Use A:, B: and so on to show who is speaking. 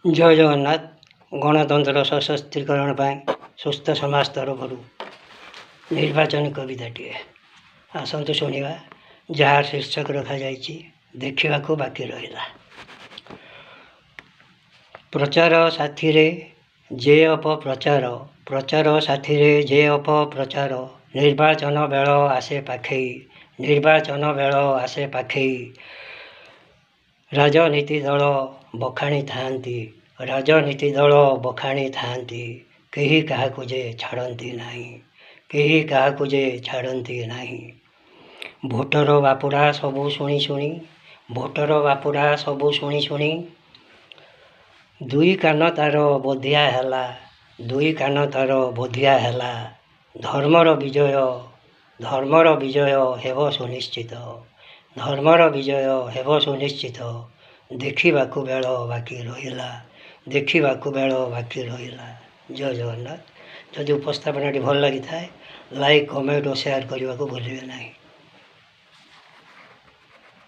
A: जय जगन्नाथ। गणतंत्र सशक्तिकरण सुस्थ समाज तरफ निर्वाचन कविताटे आसतु शुणा जहाँ शीर्षक रखा देखा बाकी रहा। प्रचार साथी जे अपप्रचार प्रचार साथी जे अपप्रचार निर्वाचन बेल आसे पाखे निर्वाचन बेल आसे पाखे राजनीति दल बखाणी थांती राजनीति दल बखाणी थांती कहीं क्या जे छाड़ती नहीं कहीं क्या जे छाड़ती नहीं। भोटर बापुड़ा सबू शुणी शुणी भोटर बापुड़ा सबू शुणी शुणी दुई कान तार बोधिया हैला दुई कान तार बोधिया हैला धर्मर विजय हेब सुनिश्चित धर्मर विजय हेब सुनिश्चित। देखा बेल बाकी रहा देखा बेल बाकी रहा। जय जगन्नाथ। जदि उपस्थापना भल लगी था लाइक कमेंट और शेयर करने को भूलिए नहीं।